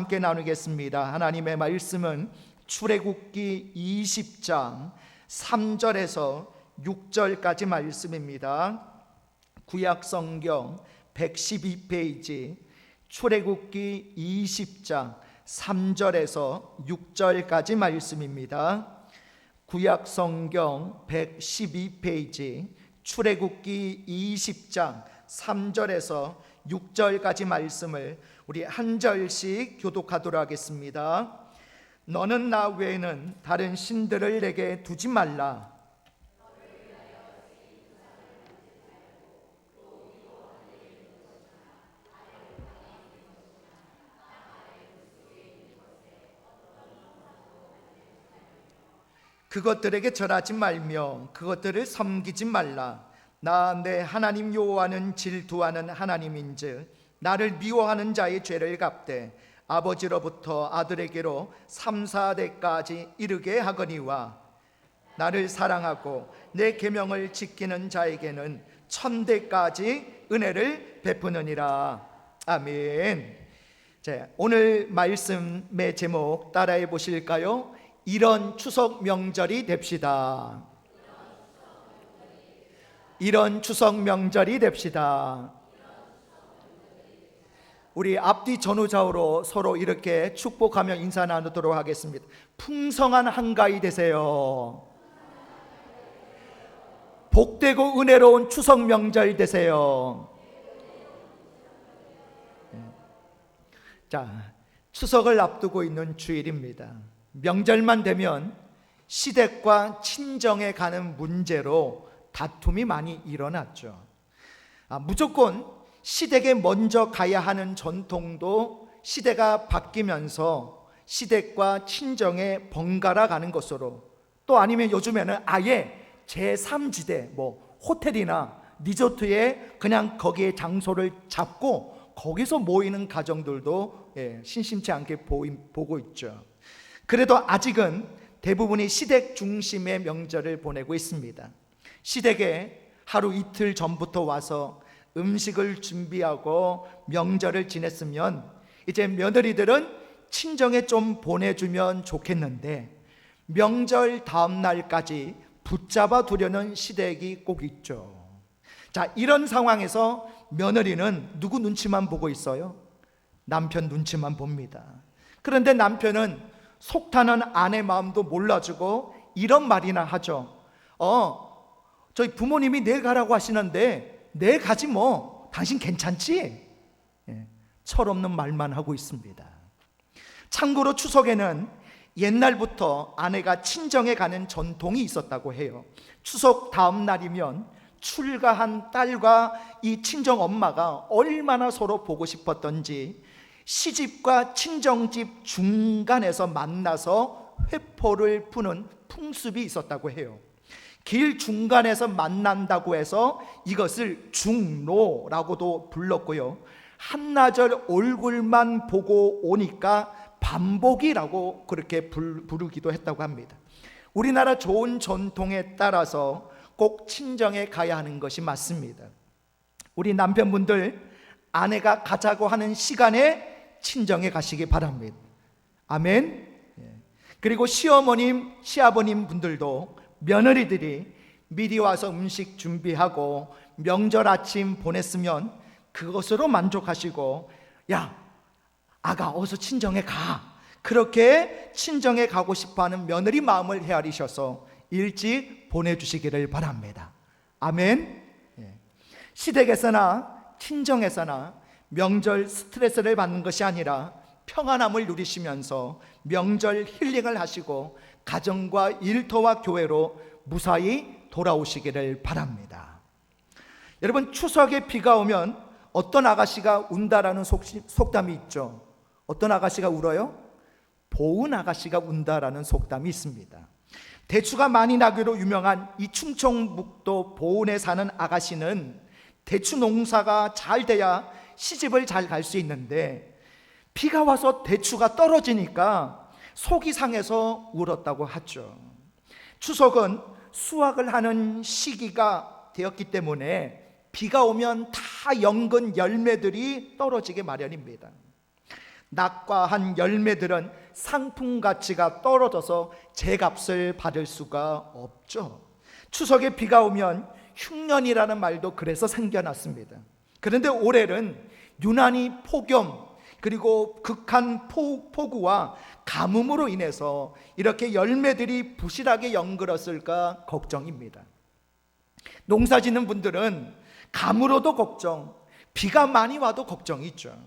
함께 나누겠습니다. 하나님의 말씀은 출애굽기 20장 3절에서 6절까지 말씀입니다. 구약성경 112페이지 출애굽기 20장 3절에서 6절까지 말씀입니다. 구약성경 112페이지 출애굽기 20장 3절에서 6절까지 말씀을 우리 한 절씩 교독하도록 하겠습니다. 너는 나 외에는 다른 신들을 내게 두지 말라. 그것들에게 절하지 말며 그것들을 섬기지 말라. 나 내 하나님 여호와는 질투하는 하나님인즉 나를 미워하는 자의 죄를 갚되 아버지로부터 아들에게로 3, 4대까지 이르게 하거니와 나를 사랑하고 내 계명을 지키는 자에게는 1000대까지 은혜를 베푸느니라. 아멘. 자, 오늘 말씀의 제목 따라해 보실까요? 이런 추석 명절이 됩시다. 이런 추석 명절이 됩시다. 우리 앞뒤 전후좌우로 서로 이렇게 축복하며 인사 나누도록 하겠습니다. 풍성한 한가위 되세요. 복되고 은혜로운 추석 명절 되세요. 자, 추석을 앞두고 있는 주일입니다. 명절만 되면 시댁과 친정에 가는 문제로 다툼이 많이 일어났죠. 무조건 시댁에 먼저 가야 하는 전통도 시대가 바뀌면서 시댁과 친정에 번갈아 가는 것으로, 또 아니면 요즘에는 아예 제3지대 호텔이나 리조트에 그냥 거기에 장소를 잡고 거기서 모이는 가정들도 심심치 않게 보고 있죠. 그래도 아직은 대부분이 시댁 중심의 명절을 보내고 있습니다. 시댁에 하루 이틀 전부터 와서 음식을 준비하고 명절을 지냈으면 이제 며느리들은 친정에 좀 보내주면 좋겠는데 명절 다음 날까지 붙잡아 두려는 시댁이 꼭 있죠. 자, 이런 상황에서 며느리는 누구 눈치만 보고 있어요? 남편 눈치만 봅니다. 그런데 남편은 속 타는 아내 마음도 몰라주고 이런 말이나 하죠. 저희 부모님이 내일 가라고 하시는데 내일 가지 뭐, 당신 괜찮지? 철없는 말만 하고 있습니다. 참고로 추석에는 옛날부터 아내가 친정에 가는 전통이 있었다고 해요. 추석 다음 날이면 출가한 딸과 이 친정 엄마가 얼마나 서로 보고 싶었던지 시집과 친정집 중간에서 만나서 회포를 푸는 풍습이 있었다고 해요. 길 중간에서 만난다고 해서 이것을 중로라고도 불렀고요, 한나절 얼굴만 보고 오니까 반복이라고 그렇게 부르기도 했다고 합니다. 우리나라 좋은 전통에 따라서 꼭 친정에 가야 하는 것이 맞습니다. 우리 남편분들 아내가 가자고 하는 시간에 친정에 가시기 바랍니다. 아멘. 그리고 시어머님, 시아버님 분들도 며느리들이 미리 와서 음식 준비하고 명절 아침 보냈으면 그것으로 만족하시고, 야, 아가 어서 친정에 가, 그렇게 친정에 가고 싶어하는 며느리 마음을 헤아리셔서 일찍 보내주시기를 바랍니다. 아멘. 시댁에서나 친정에서나 명절 스트레스를 받는 것이 아니라 평안함을 누리시면서 명절 힐링을 하시고 가정과 일터와 교회로 무사히 돌아오시기를 바랍니다. 여러분, 추석에 비가 오면 어떤 아가씨가 운다라는 속담이 있죠. 어떤 아가씨가 울어요? 보은 아가씨가 운다라는 속담이 있습니다. 대추가 많이 나기로 유명한 이 충청북도 보은에 사는 아가씨는 대추 농사가 잘 돼야 시집을 잘 갈 수 있는데 비가 와서 대추가 떨어지니까 속이 상해서 울었다고 하죠. 추석은 수확을 하는 시기가 되었기 때문에 비가 오면 다 연근 열매들이 떨어지게 마련입니다. 낙과한 열매들은 상품 가치가 떨어져서 제값을 받을 수가 없죠. 추석에 비가 오면 흉년이라는 말도 그래서 생겨났습니다. 그런데 올해는 유난히 폭염 그리고 극한 폭우와 가뭄으로 인해서 이렇게 열매들이 부실하게 연그렀을까 걱정입니다. 농사 짓는 분들은 가물어도 걱정, 비가 많이 와도 걱정이죠.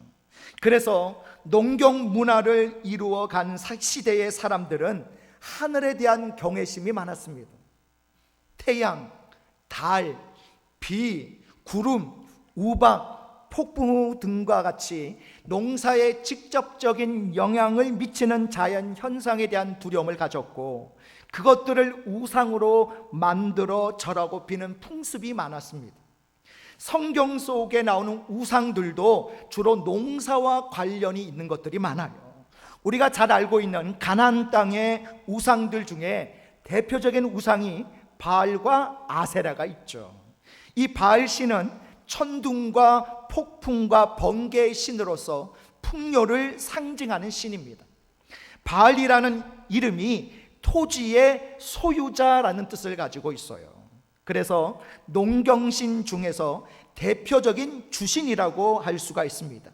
그래서 농경 문화를 이루어간 시대의 사람들은 하늘에 대한 경외심이 많았습니다. 태양, 달, 비, 구름, 우박, 폭풍우 등과 같이 농사에 직접적인 영향을 미치는 자연 현상에 대한 두려움을 가졌고, 그것들을 우상으로 만들어 절하고 비는 풍습이 많았습니다. 성경 속에 나오는 우상들도 주로 농사와 관련이 있는 것들이 많아요. 우리가 잘 알고 있는 가나안 땅의 우상들 중에 대표적인 우상이 바알과 아세라가 있죠. 이 바알 신은 천둥과 폭풍과 번개의 신으로서 풍요를 상징하는 신입니다. 바알이라는 이름이 토지의 소유자라는 뜻을 가지고 있어요. 그래서 농경신 중에서 대표적인 주신이라고 할 수가 있습니다.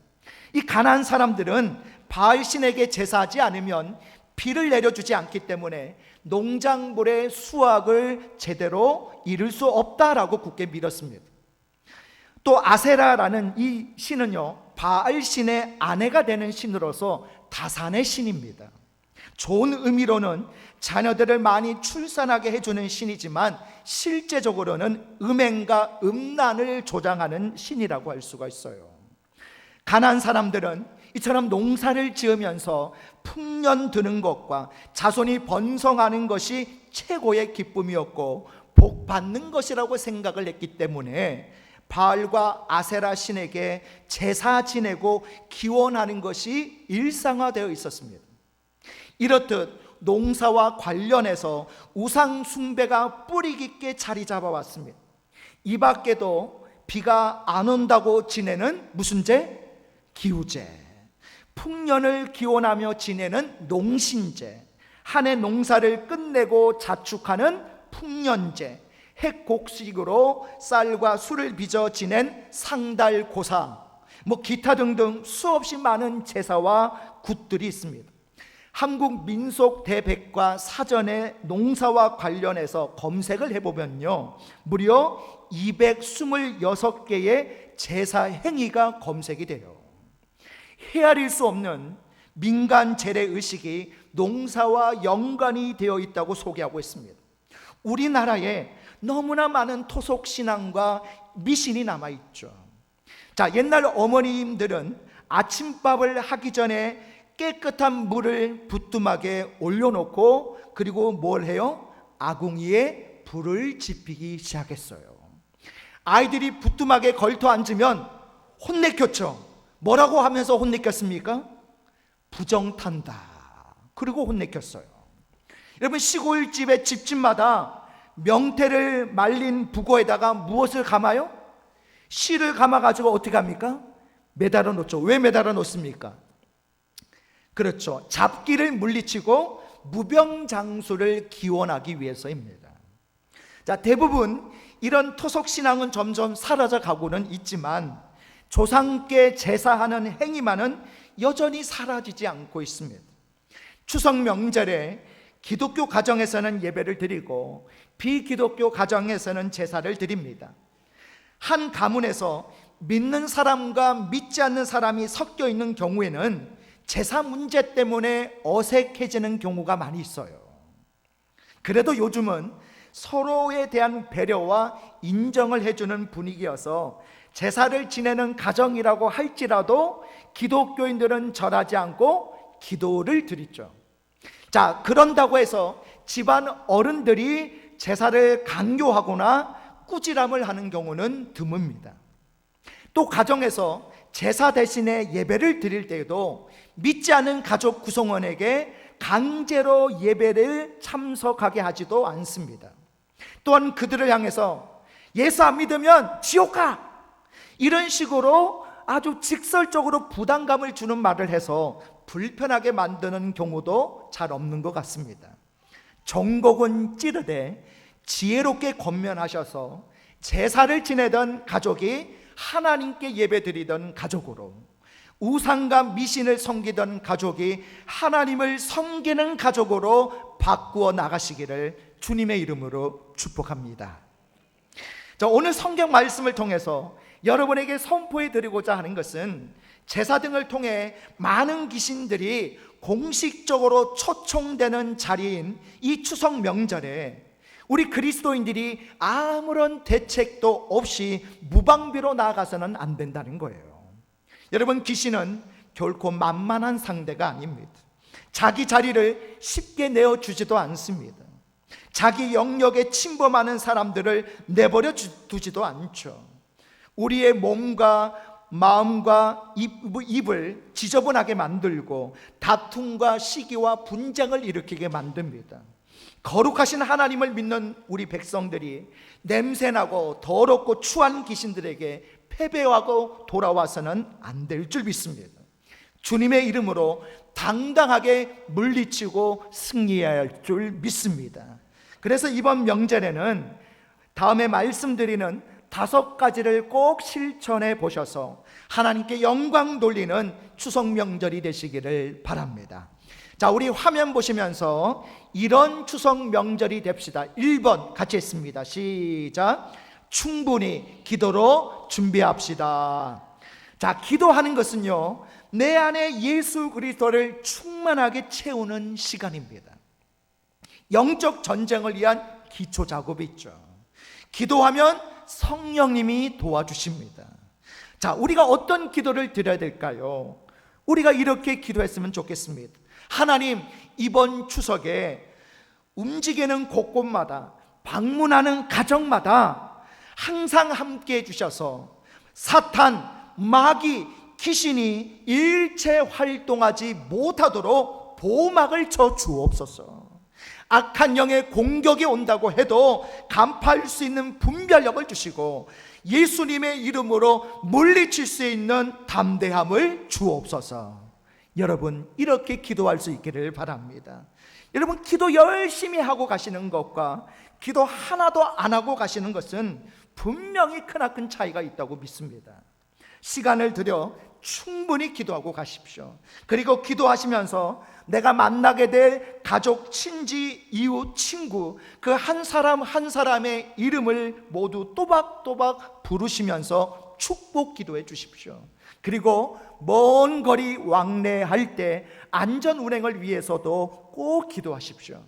이 가나안 사람들은 바알 신에게 제사하지 않으면 비를 내려주지 않기 때문에 농작물의 수확을 제대로 이룰 수 없다라고 굳게 믿었습니다. 또 아세라라는 이 신은요, 바알 신의 아내가 되는 신으로서 다산의 신입니다. 좋은 의미로는 자녀들을 많이 출산하게 해주는 신이지만 실제적으로는 음행과 음란을 조장하는 신이라고 할 수가 있어요. 가나안 사람들은 이처럼 농사를 지으면서 풍년 드는 것과 자손이 번성하는 것이 최고의 기쁨이었고 복 받는 것이라고 생각을 했기 때문에 바알과 아세라 신에게 제사 지내고 기원하는 것이 일상화되어 있었습니다. 이렇듯 농사와 관련해서 우상 숭배가 뿌리 깊게 자리 잡아왔습니다. 이 밖에도 비가 안 온다고 지내는 무슨 제? 기우제. 풍년을 기원하며 지내는 농신제. 한 해 농사를 끝내고 자축하는 풍년제. 핵곡식으로 쌀과 술을 빚어 지낸 상달고사, 기타 등등 수없이 많은 제사와 굿들이 있습니다. 한국 민속 대백과 사전에 농사와 관련해서 검색을 해보면요, 무려 226개의 제사 행위가 검색이 돼요. 헤아릴 수 없는 민간 재래 의식이 농사와 연관이 되어 있다고 소개하고 있습니다. 우리나라에 너무나 많은 토속 신앙과 미신이 남아있죠. 자, 옛날 어머님들은 아침밥을 하기 전에 깨끗한 물을 부뚜막에 올려놓고 그리고 뭘 해요? 아궁이에 불을 지피기 시작했어요. 아이들이 부뚜막에 걸터 앉으면 혼내켰죠. 뭐라고 하면서 혼내켰습니까? 부정탄다. 그리고 혼내켰어요. 여러분, 시골집의 집집마다 명태를 말린 북어에다가 무엇을 감아요? 실을 감아가지고 어떻게 합니까? 매달아 놓죠. 왜 매달아 놓습니까? 그렇죠. 잡기를 물리치고 무병장수를 기원하기 위해서입니다. 자, 대부분 이런 토속신앙은 점점 사라져 가고는 있지만 조상께 제사하는 행위만은 여전히 사라지지 않고 있습니다. 추석 명절에 기독교 가정에서는 예배를 드리고 비기독교 가정에서는 제사를 드립니다. 한 가문에서 믿는 사람과 믿지 않는 사람이 섞여 있는 경우에는 제사 문제 때문에 어색해지는 경우가 많이 있어요. 그래도 요즘은 서로에 대한 배려와 인정을 해주는 분위기여서 제사를 지내는 가정이라고 할지라도 기독교인들은 절하지 않고 기도를 드리죠. 자, 그런다고 해서 집안 어른들이 제사를 강요하거나 꾸지람을 하는 경우는 드뭅니다. 또 가정에서 제사 대신에 예배를 드릴 때에도 믿지 않은 가족 구성원에게 강제로 예배를 참석하게 하지도 않습니다. 또한 그들을 향해서 예수 안 믿으면 지옥 가! 이런 식으로 아주 직설적으로 부담감을 주는 말을 해서 불편하게 만드는 경우도 잘 없는 것 같습니다. 종곡은 찌르되 지혜롭게 권면하셔서 제사를 지내던 가족이 하나님께 예배드리던 가족으로, 우상과 미신을 섬기던 가족이 하나님을 섬기는 가족으로 바꾸어 나가시기를 주님의 이름으로 축복합니다. 자, 오늘 성경 말씀을 통해서 여러분에게 선포해 드리고자 하는 것은, 제사 등을 통해 많은 귀신들이 공식적으로 초청되는 자리인 이 추석 명절에 우리 그리스도인들이 아무런 대책도 없이 무방비로 나아가서는 안 된다는 거예요. 여러분, 귀신은 결코 만만한 상대가 아닙니다. 자기 자리를 쉽게 내어주지도 않습니다. 자기 영역에 침범하는 사람들을 내버려 두지도 않죠. 우리의 몸과 마음과 입을 지저분하게 만들고 다툼과 시기와 분쟁을 일으키게 만듭니다. 거룩하신 하나님을 믿는 우리 백성들이 냄새나고 더럽고 추한 귀신들에게 패배하고 돌아와서는 안 될 줄 믿습니다. 주님의 이름으로 당당하게 물리치고 승리해야 할 줄 믿습니다. 그래서 이번 명절에는 다음에 말씀드리는 5가지를 꼭 실천해 보셔서 하나님께 영광 돌리는 추석 명절이 되시기를 바랍니다. 자, 우리 화면 보시면서 이런 추석 명절이 됩시다. 1번 같이 했습니다. 시작. 충분히 기도로 준비합시다. 자, 기도하는 것은요, 내 안에 예수 그리스도를 충만하게 채우는 시간입니다. 영적 전쟁을 위한 기초 작업이 있죠. 기도하면 성령님이 도와주십니다. 자, 우리가 어떤 기도를 드려야 될까요? 우리가 이렇게 기도했으면 좋겠습니다. 하나님, 이번 추석에 움직이는 곳곳마다, 방문하는 가정마다 항상 함께 해주셔서 사탄, 마귀, 귀신이 일체 활동하지 못하도록 보호막을 쳐 주옵소서. 악한 영의 공격이 온다고 해도 간파할 수 있는 분별력을 주시고 예수님의 이름으로 물리칠 수 있는 담대함을 주옵소서. 여러분, 이렇게 기도할 수 있기를 바랍니다. 여러분, 기도 열심히 하고 가시는 것과 기도 하나도 안 하고 가시는 것은 분명히 크나큰 차이가 있다고 믿습니다. 시간을 들여 충분히 기도하고 가십시오. 그리고 기도하시면서 내가 만나게 될 가족, 친지, 이웃, 친구, 그 한 사람 한 사람의 이름을 모두 또박또박 부르시면서 축복 기도해 주십시오. 그리고 먼 거리 왕래할 때 안전 운행을 위해서도 꼭 기도하십시오.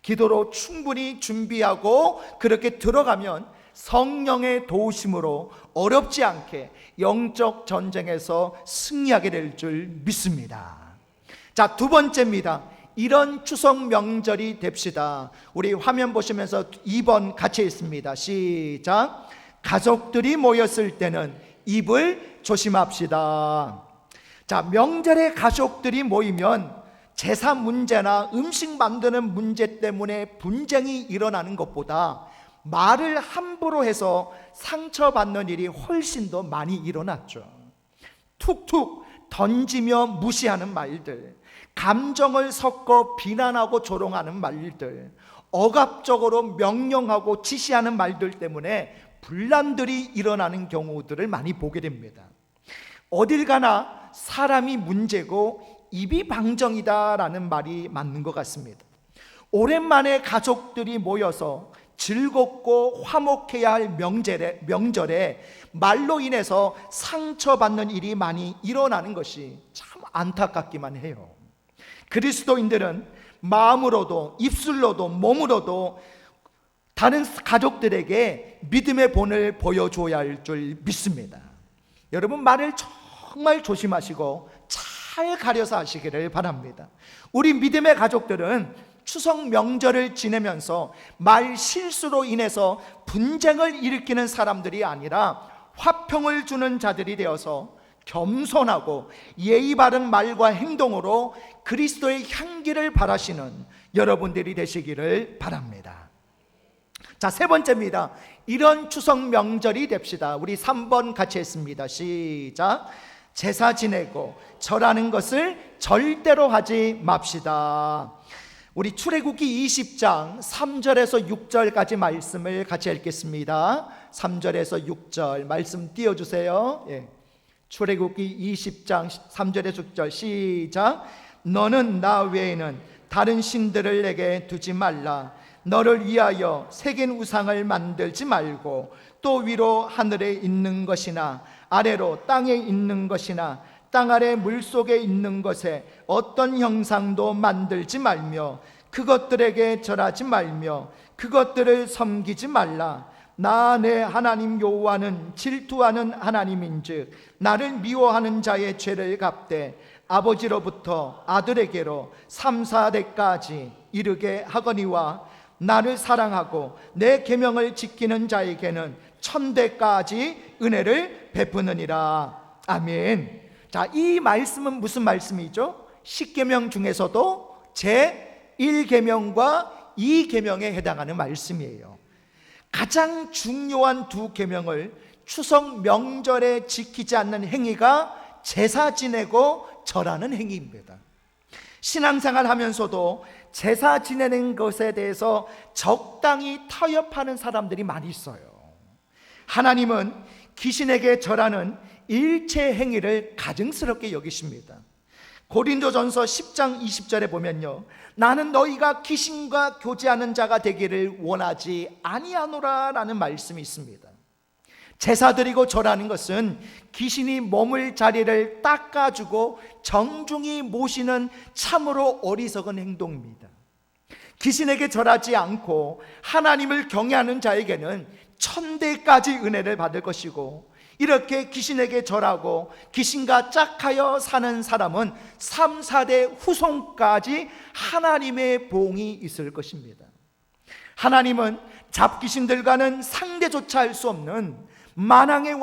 기도로 충분히 준비하고 그렇게 들어가면 성령의 도우심으로 어렵지 않게 영적 전쟁에서 승리하게 될 줄 믿습니다. 자, 2번째입니다. 이런 추석 명절이 됩시다. 우리 화면 보시면서 2번 같이 읽습니다. 시작. 가족들이 모였을 때는 입을 조심합시다. 자, 명절에 가족들이 모이면 제사 문제나 음식 만드는 문제 때문에 분쟁이 일어나는 것보다 말을 함부로 해서 상처받는 일이 훨씬 더 많이 일어났죠. 툭툭 던지며 무시하는 말들, 감정을 섞어 비난하고 조롱하는 말들, 억압적으로 명령하고 지시하는 말들 때문에 분란들이 일어나는 경우들을 많이 보게 됩니다. 어딜 가나 사람이 문제고 입이 방정이다라는 말이 맞는 것 같습니다. 오랜만에 가족들이 모여서 즐겁고 화목해야 할 명절에 말로 인해서 상처받는 일이 많이 일어나는 것이 참 안타깝기만 해요. 그리스도인들은 마음으로도 입술로도 몸으로도 다른 가족들에게 믿음의 본을 보여줘야 할 줄 믿습니다. 여러분, 말을 정말 조심하시고 잘 가려서 하시기를 바랍니다. 우리 믿음의 가족들은 추석 명절을 지내면서 말 실수로 인해서 분쟁을 일으키는 사람들이 아니라 화평을 주는 자들이 되어서 겸손하고 예의 바른 말과 행동으로 그리스도의 향기를 바라시는 여러분들이 되시기를 바랍니다. 자, 세 번째입니다. 이런 추석 명절이 됩시다. 우리 3번 같이 했습니다. 시작. 제사 지내고 절하는 것을 절대로 하지 맙시다. 우리 출애굽기 20장 3절에서 6절까지 말씀을 같이 읽겠습니다. 3절에서 6절 말씀 띄워주세요. 예. 출애굽기 20장 3절에서 6절 시작. 너는 나 외에는 다른 신들을 내게 두지 말라. 너를 위하여 새긴 우상을 만들지 말고 또 위로 하늘에 있는 것이나 아래로 땅에 있는 것이나 땅 아래 물속에 있는 것에 어떤 형상도 만들지 말며 그것들에게 절하지 말며 그것들을 섬기지 말라. 나 내 하나님 여호와는 질투하는 하나님인즉 나를 미워하는 자의 죄를 갚되 아버지로부터 아들에게로 3, 4대까지 이르게 하거니와 나를 사랑하고 내 계명을 지키는 자에게는 1000대까지 은혜를 베푸느니라. 아멘. 자, 이 말씀은 무슨 말씀이죠? 10계명 중에서도 제1계명과 2계명에 해당하는 말씀이에요. 가장 중요한 두 계명을 추석 명절에 지키지 않는 행위가 제사 지내고 절하는 행위입니다. 신앙생활 하면서도 제사 지내는 것에 대해서 적당히 타협하는 사람들이 많이 있어요. 하나님은 귀신에게 절하는 일체 행위를 가증스럽게 여기십니다. 고린도전서 10장 20절에 보면요, 나는 너희가 귀신과 교제하는 자가 되기를 원하지 아니하노라 라는 말씀이 있습니다. 제사 드리고 절하는 것은 귀신이 머물 자리를 닦아주고 정중히 모시는 참으로 어리석은 행동입니다. 귀신에게 절하지 않고 하나님을 경외하는 자에게는 1000대까지 은혜를 받을 것이고, 이렇게 귀신에게 절하고 귀신과 짝하여 사는 사람은 3, 4대 후손까지 하나님의 보응이 있을 것입니다. 하나님은 잡귀신들과는 상대조차 할 수 없는 만왕의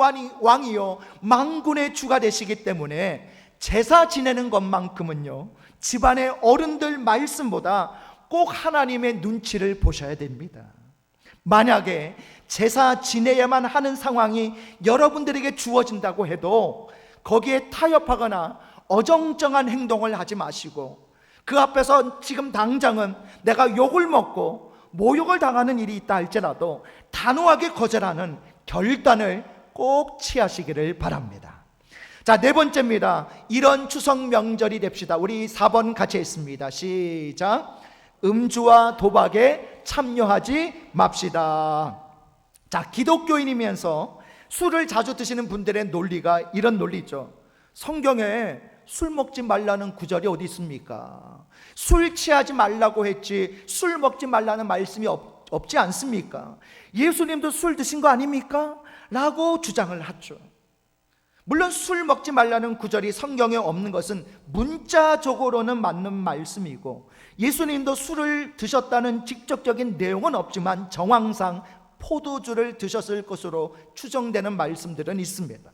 왕이요 만군의 주가 되시기 때문에 제사 지내는 것만큼은요 집안의 어른들 말씀보다 꼭 하나님의 눈치를 보셔야 됩니다. 만약에 제사 지내야만 하는 상황이 여러분들에게 주어진다고 해도 거기에 타협하거나 어정쩡한 행동을 하지 마시고, 그 앞에서 지금 당장은 내가 욕을 먹고 모욕을 당하는 일이 있다 할지라도 단호하게 거절하는 결단을 꼭 취하시기를 바랍니다. 자, 네 번째입니다. 이런 추석 명절이 됩시다. 우리 4번 같이 했습니다. 시작. 음주와 도박에 참여하지 맙시다. 자, 기독교인이면서 술을 자주 드시는 분들의 논리가 이런 논리죠. 성경에 술 먹지 말라는 구절이 어디 있습니까? 술 취하지 말라고 했지 술 먹지 말라는 말씀이 없지 않습니까? 예수님도 술 드신 거 아닙니까? 라고 주장을 하죠. 물론 술 먹지 말라는 구절이 성경에 없는 것은 문자적으로는 맞는 말씀이고, 예수님도 술을 드셨다는 직접적인 내용은 없지만 정황상 포도주를 드셨을 것으로 추정되는 말씀들은 있습니다.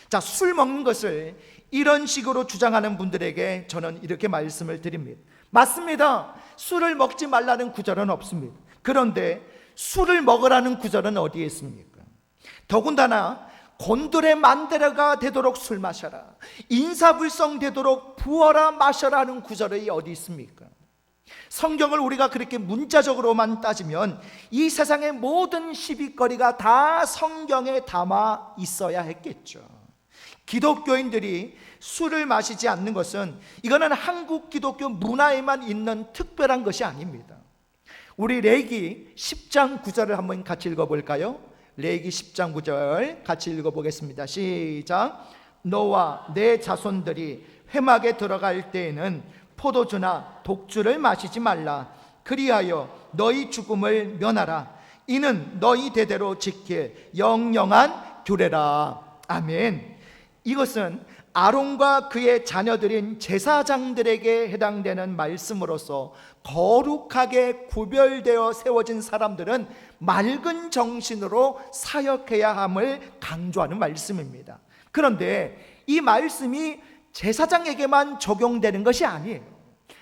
자, 술 먹는 것을 이런 식으로 주장하는 분들에게 저는 이렇게 말씀을 드립니다. 맞습니다. 술을 먹지 말라는 구절은 없습니다. 그런데 술을 먹으라는 구절은 어디에 있습니까? 더군다나 곤드레 만드레가 되도록 술 마셔라, 인사불성 되도록 부어라 마셔라 하는 구절이 어디 있습니까? 성경을 우리가 그렇게 문자적으로만 따지면 이 세상의 모든 시비거리가 다 성경에 담아 있어야 했겠죠. 기독교인들이 술을 마시지 않는 것은 이거는 한국 기독교 문화에만 있는 특별한 것이 아닙니다. 우리 레위기 10장 9절을 한번 같이 읽어볼까요? 레위기 10장 9절 같이 읽어보겠습니다. 시작. 너와 내 자손들이 회막에 들어갈 때에는 포도주나 독주를 마시지 말라. 그리하여 너희 죽음을 면하라. 이는 너희 대대로 지킬 영영한 규례라. 아멘. 이것은 아론과 그의 자녀들인 제사장들에게 해당되는 말씀으로서 거룩하게 구별되어 세워진 사람들은 맑은 정신으로 사역해야 함을 강조하는 말씀입니다. 그런데 이 말씀이 제사장에게만 적용되는 것이 아니에요.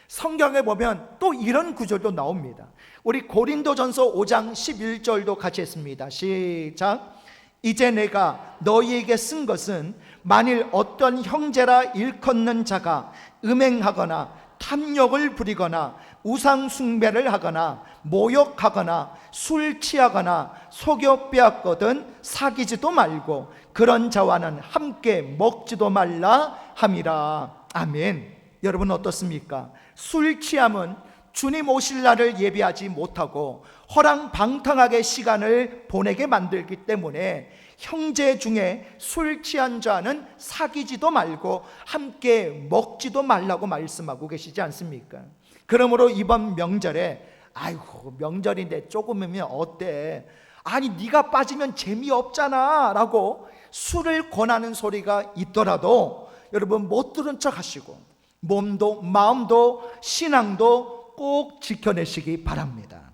성경에 보면 또 이런 구절도 나옵니다. 우리 고린도전서 5장 11절도 같이 했습니다. 시작. 이제 내가 너희에게 쓴 것은 만일 어떤 형제라 일컫는 자가 음행하거나 탐욕을 부리거나 우상 숭배를 하거나 모욕하거나 술 취하거나 속여 빼앗거든 사귀지도 말고 그런 자와는 함께 먹지도 말라 함이라. 아멘. 여러분 어떻습니까? 술 취함은 주님 오실 날을 예비하지 못하고 허랑방탕하게 시간을 보내게 만들기 때문에 형제 중에 술 취한 자는 사귀지도 말고 함께 먹지도 말라고 말씀하고 계시지 않습니까? 그러므로 이번 명절에 아이고 명절인데 조금이면 어때? 아니 네가 빠지면 재미없잖아 라고 술을 권하는 소리가 있더라도 여러분 못 들은 척 하시고 몸도 마음도 신앙도 꼭 지켜내시기 바랍니다.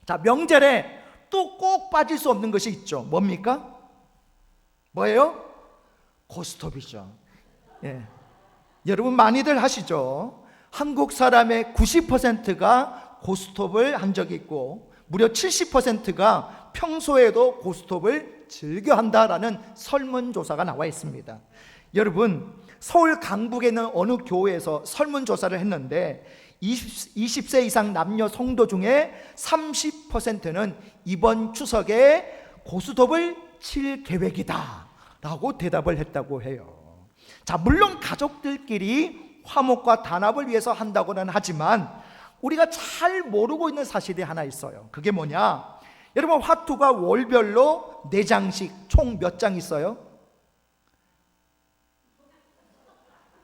자, 명절에 또 꼭 빠질 수 없는 것이 있죠. 뭡니까? 뭐예요? 고스톱이죠. 예. 여러분 많이들 하시죠. 한국 사람의 90%가 고스톱을 한 적이 있고 무려 70%가 평소에도 고스톱을 즐겨 한다라는 설문조사가 나와 있습니다. 여러분 서울 강북에 있는 어느 교회에서 설문조사를 했는데 20세 이상 남녀 성도 중에 30%는 이번 추석에 고스톱을 칠 계획이다 라고 대답을 했다고 해요. 자, 물론 가족들끼리 화목과 단합을 위해서 한다고는 하지만 우리가 잘 모르고 있는 사실이 하나 있어요. 그게 뭐냐? 여러분 화투가 월별로 4장씩 총 몇 장 있어요?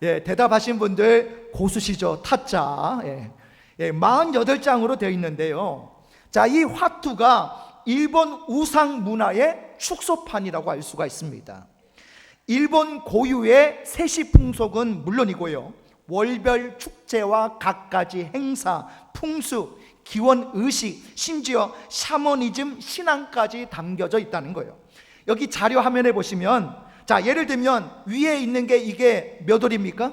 예, 대답하신 분들 고수시죠. 타짜. 예, 48장으로 되어 있는데요. 자, 이 화투가 일본 우상 문화의 축소판이라고 할 수가 있습니다. 일본 고유의 세시 풍속은 물론이고요, 월별 축제와 갖가지 행사, 풍수, 기원 의식, 심지어 샤머니즘 신앙까지 담겨져 있다는 거예요. 여기 자료 화면에 보시면 자, 예를 들면 위에 있는 게 이게 몇 월입니까?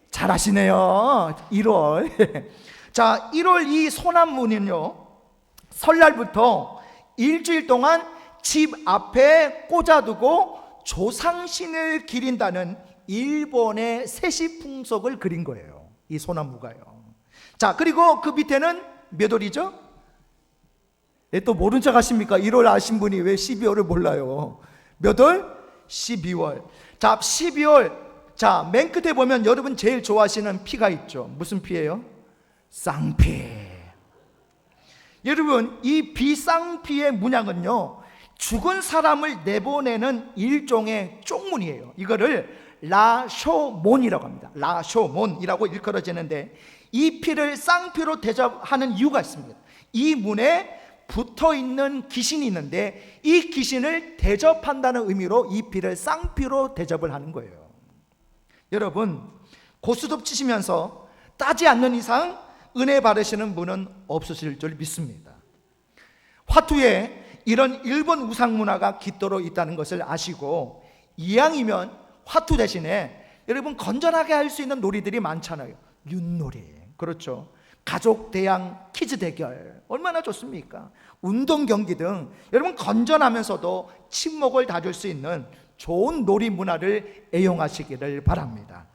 잘 아시네요. 1월. 자, 1월 이 소나무는요, 설날부터 일주일 동안 집 앞에 꽂아두고 조상신을 기린다는 일본의 세시 풍속을 그린 거예요. 이 소나무가요. 자, 그리고 그 밑에는 몇 월이죠? 또 모른 척 하십니까? 1월 아신 분이 왜 12월을 몰라요? 몇 월? 12월. 자, 12월. 자, 맨 끝에 보면 여러분 제일 좋아하시는 피가 있죠. 무슨 피예요? 쌍피. 여러분 이 비쌍피의 문양은요, 죽은 사람을 내보내는 일종의 쪽문이에요. 이거를 라쇼몬이라고 합니다. 라쇼몬이라고 일컬어지는데 이 피를 쌍피로 대접하는 이유가 있습니다. 이 문에 붙어있는 귀신이 있는데 이 귀신을 대접한다는 의미로 이 피를 쌍피로 대접을 하는 거예요. 여러분 고스톱 치시면서 따지 않는 이상 은혜 받으시는 분은 없으실 줄 믿습니다. 화투에 이런 일본 우상 문화가 깃들어 있다는 것을 아시고 이왕이면 화투 대신에 여러분 건전하게 할 수 있는 놀이들이 많잖아요. 윷놀이, 그렇죠. 가족 대항 퀴즈 대결 얼마나 좋습니까? 운동 경기 등 여러분 건전하면서도 친목을 다줄 수 있는 좋은 놀이 문화를 애용하시기를 바랍니다.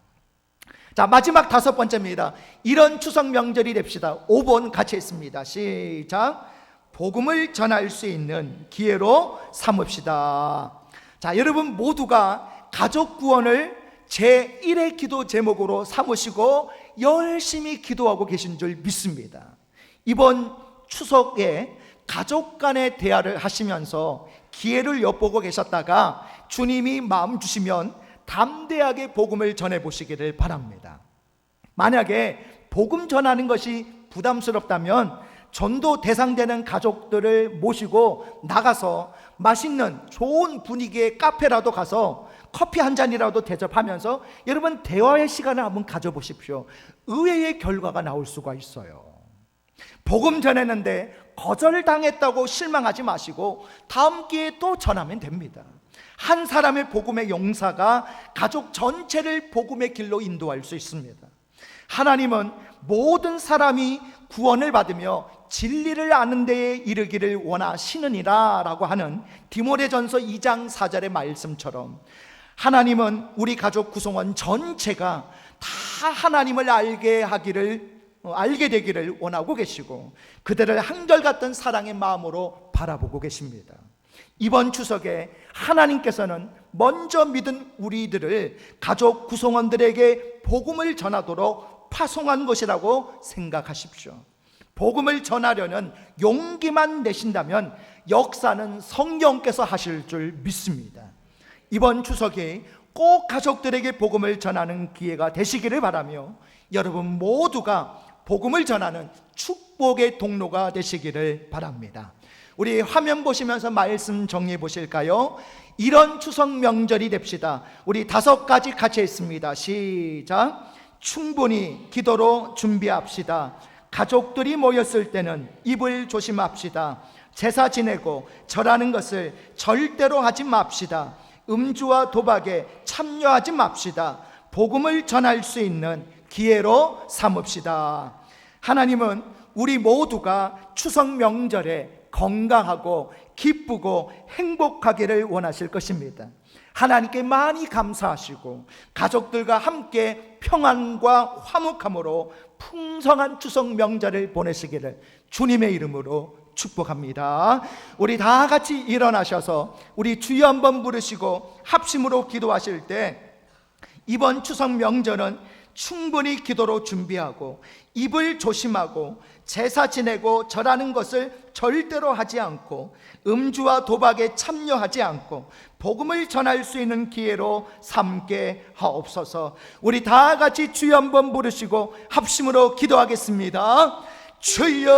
자, 마지막 5번째입니다. 이런 추석 명절이 됩시다. 5번 같이 했습니다. 시작. 복음을 전할 수 있는 기회로 삼읍시다. 자, 여러분 모두가 가족 구원을 제1의 기도 제목으로 삼으시고 열심히 기도하고 계신 줄 믿습니다. 이번 추석에 가족 간의 대화를 하시면서 기회를 엿보고 계셨다가 주님이 마음 주시면 담대하게 복음을 전해보시기를 바랍니다. 만약에 복음 전하는 것이 부담스럽다면 전도 대상되는 가족들을 모시고 나가서 맛있는 좋은 분위기의 카페라도 가서 커피 한 잔이라도 대접하면서 여러분 대화의 시간을 한번 가져보십시오. 의외의 결과가 나올 수가 있어요. 복음 전했는데 거절당했다고 실망하지 마시고 다음 기회에 또 전하면 됩니다. 한 사람의 복음의 용사가 가족 전체를 복음의 길로 인도할 수 있습니다. 하나님은 모든 사람이 구원을 받으며 진리를 아는 데에 이르기를 원하시느니라 라고 하는 디모데전서 2장 4절의 말씀처럼, 하나님은 우리 가족 구성원 전체가 다 하나님을 알게 되기를 원하고 계시고, 그들을 한결같은 사랑의 마음으로 바라보고 계십니다. 이번 추석에 하나님께서는 먼저 믿은 우리들을 가족 구성원들에게 복음을 전하도록 파송한 것이라고 생각하십시오. 복음을 전하려는 용기만 내신다면 역사는 성령께서 하실 줄 믿습니다. 이번 추석에 꼭 가족들에게 복음을 전하는 기회가 되시기를 바라며, 여러분 모두가 복음을 전하는 축복의 동로가 되시기를 바랍니다. 우리 화면 보시면서 말씀 정리해 보실까요? 이런 추석 명절이 됩시다. 우리 5가지 같이 했습니다. 시작. 충분히 기도로 준비합시다. 가족들이 모였을 때는 입을 조심합시다. 제사 지내고 절하는 것을 절대로 하지 맙시다. 음주와 도박에 참여하지 맙시다. 복음을 전할 수 있는 기회로 삼읍시다. 하나님은 우리 모두가 추석 명절에 건강하고 기쁘고 행복하기를 원하실 것입니다. 하나님께 많이 감사하시고 가족들과 함께 평안과 화목함으로 풍성한 추석 명절을 보내시기를 주님의 이름으로 축복합니다. 우리 다 같이 일어나셔서 우리 주여 한번 부르시고 합심으로 기도하실 때, 이번 추석 명절은 충분히 기도로 준비하고 입을 조심하고 제사 지내고 절하는 것을 절대로 하지 않고 음주와 도박에 참여하지 않고 복음을 전할 수 있는 기회로 삼게 하옵소서. 우리 다 같이 주여 한번 부르시고 합심으로 기도하겠습니다. 주여,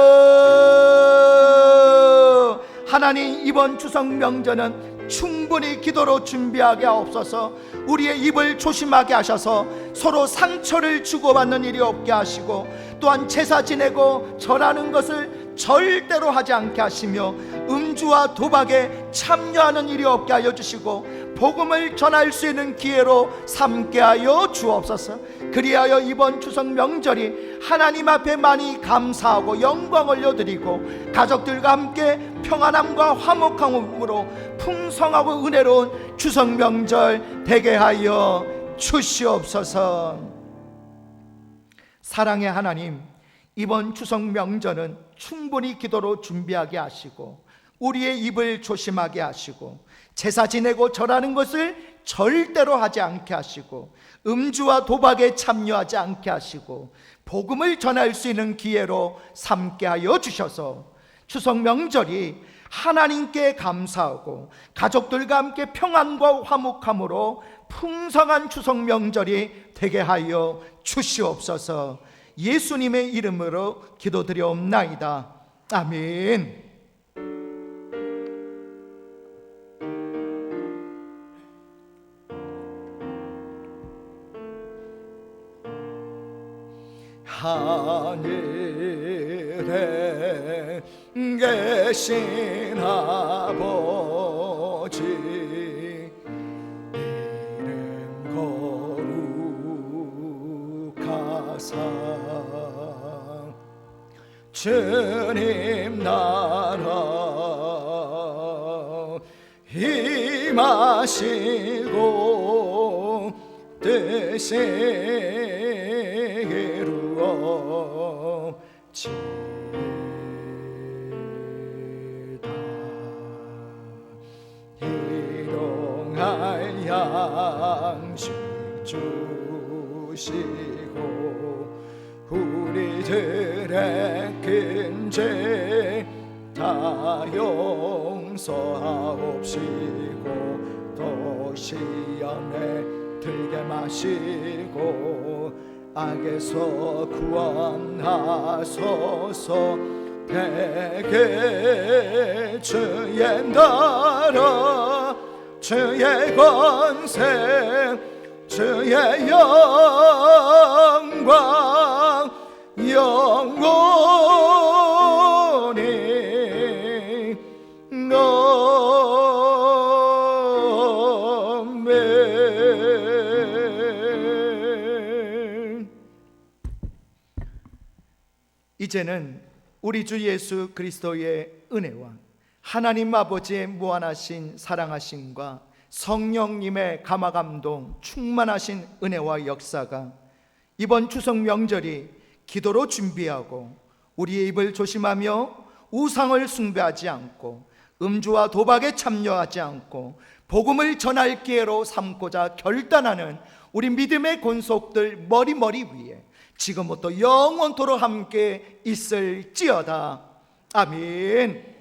하나님, 이번 추석 명절은 충분히 기도로 준비하게 하옵소서. 우리의 입을 조심하게 하셔서 서로 상처를 주고받는 일이 없게 하시고, 또한 제사 지내고 절하는 것을 절대로 하지 않게 하시며 음주와 도박에 참여하는 일이 없게 하여 주시고 복음을 전할 수 있는 기회로 삼게 하여 주옵소서. 그리하여 이번 추석 명절이 하나님 앞에 많이 감사하고 영광 올려드리고 가족들과 함께 평안함과 화목함으로 풍성하고 은혜로운 추석 명절 되게 하여 주시옵소서. 사랑의 하나님, 이번 추석 명절은 충분히 기도로 준비하게 하시고 우리의 입을 조심하게 하시고 제사 지내고 절하는 것을 절대로 하지 않게 하시고 음주와 도박에 참여하지 않게 하시고 복음을 전할 수 있는 기회로 삼게 하여 주셔서 추석 명절이 하나님께 감사하고 가족들과 함께 평안과 화목함으로 풍성한 추석 명절이 되게 하여 주시옵소서. 예수님의 이름으로 기도드려옵나이다. 아멘. 하늘에 계신 아버지, 이름 거룩하사 주님 나라 임하시고 뜻이 이루어지다. 일용할 양식 주시고 우리들의 큰 죄 다 용서하옵시고 또 시험에 들게 마시고 악에서 구원하소서. 대개 주의 나라 주의 권세 주의 영광 영원히 아멘. 이제는 우리 주 예수 그리스도의 은혜와 하나님 아버지의 무한하신 사랑하심과 성령님의 감화감동 충만하신 은혜와 역사가 이번 추석 명절이 기도로 준비하고 우리의 입을 조심하며 우상을 숭배하지 않고 음주와 도박에 참여하지 않고 복음을 전할 기회로 삼고자 결단하는 우리 믿음의 권속들 머리 위에 지금부터 영원토록 함께 있을지어다. 아멘.